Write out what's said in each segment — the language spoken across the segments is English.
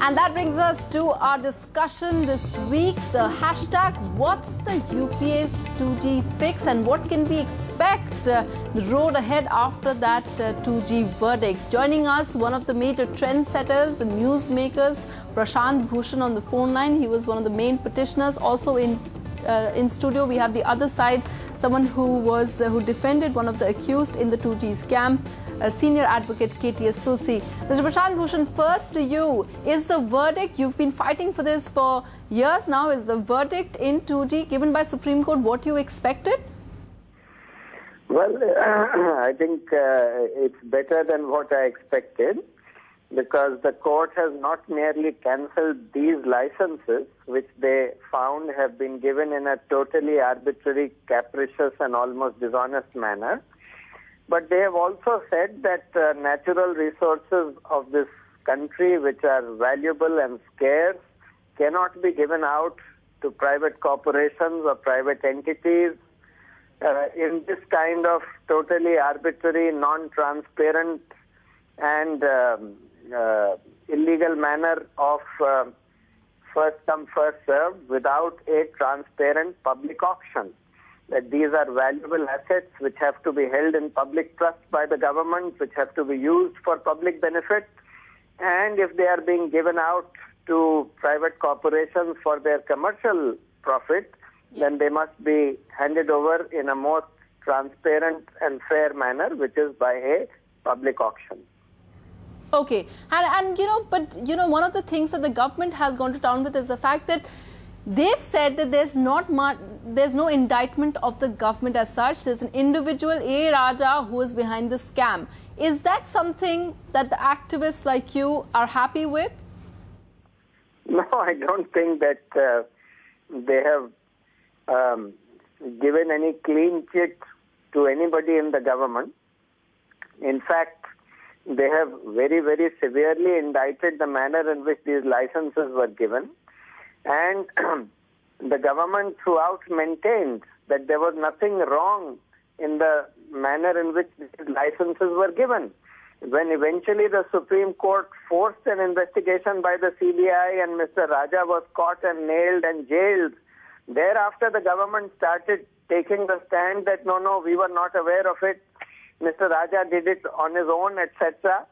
And that brings us to our discussion this week, the hashtag what's the UPA's 2G fix and what can we expect the road ahead after that 2G verdict. Joining us, one of the major trendsetters, the newsmakers, Prashant Bhushan on the phone line. He was one of the main petitioners. Also in studio, we have the other side, someone who defended one of the accused in the 2G scam, senior advocate KTS Tulsi. Mr. Prashant Bhushan, first to you, is the verdict, you've been fighting for this for years now, is the verdict in 2G given by Supreme Court what you expected? Well, I think it's better than what I expected, because the court has not merely cancelled these licenses, which they found have been given in a totally arbitrary, capricious and almost dishonest manner, but they have also said that natural resources of this country, which are valuable and scarce, cannot be given out to private corporations or private entities in this kind of totally arbitrary, non-transparent and illegal manner of first come, first served, without a transparent public auction. That these are valuable assets which have to be held in public trust by the government, which have to be used for public benefit, and if they are being given out to private corporations for their commercial profit, then they must be handed over in a more transparent and fair manner, which is by a public auction. Okay, and one of the things that the government has gone to town with is the fact that they've said that there's no indictment of the government as such. There's an individual, A. Raja, who is behind the scam. Is that something that the activists like you are happy with? No, I don't think that they have given any clean chit to anybody in the government. In fact, they have very, very severely indicted the manner in which these licenses were given. And the government throughout maintained that there was nothing wrong in the manner in which these licenses were given. When eventually the Supreme Court forced an investigation by the CBI and Mr. Raja was caught and nailed and jailed, thereafter the government started taking the stand that no, we were not aware of it. Mr. Raja did it on his own, etc.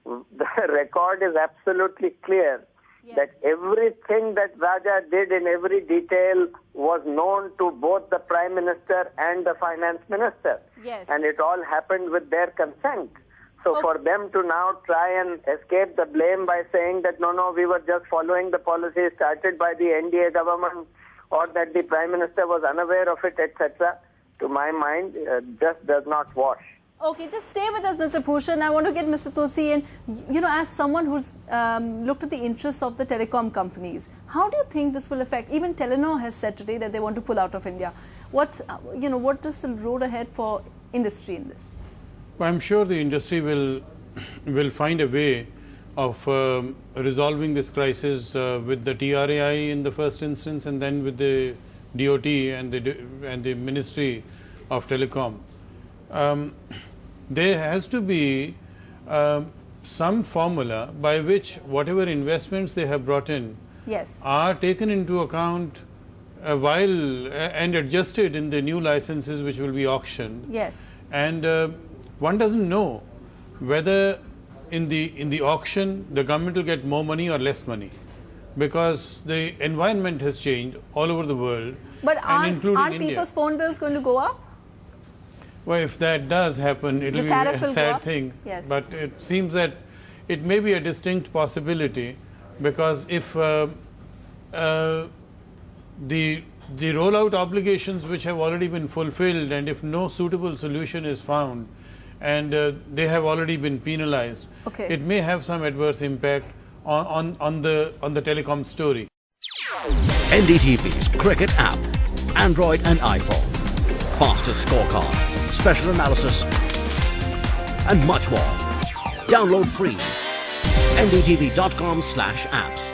The record is absolutely clear. Yes. That everything that Raja did in every detail was known to both the Prime Minister and the Finance Minister. Yes. And it all happened with their consent. So for them to now try and escape the blame by saying that no, we were just following the policy started by the NDA government, or that the Prime Minister was unaware of it, etc., to my mind, just does not wash. Okay, just stay with us, Mr. Bhushan. I want to get Mr. Tulsi in. As someone who's looked at the interests of the telecom companies, how do you think this will affect? Even Telenor has said today that they want to pull out of India. What is the road ahead for industry in this? Well, I'm sure the industry will find a way of resolving this crisis with the TRAI in the first instance, and then with the DOT and the Ministry of Telecom. There has to be some formula by which whatever investments they have brought in are taken into account and adjusted in the new licenses which will be auctioned. Yes. And one doesn't know whether in the auction the government will get more money or less money, because the environment has changed all over the world, but and including aren't India. People's phone bills going to go up? Well, if that does happen, it will be a sad thing. Yes. But it seems that it may be a distinct possibility, because if the rollout obligations which have already been fulfilled, and if no suitable solution is found, and they have already been penalized, it may have some adverse impact on the telecom story. NDTV's cricket app, Android and iPhone, fastest scorecard, special analysis, and much more. Download free. ndtv.com/apps.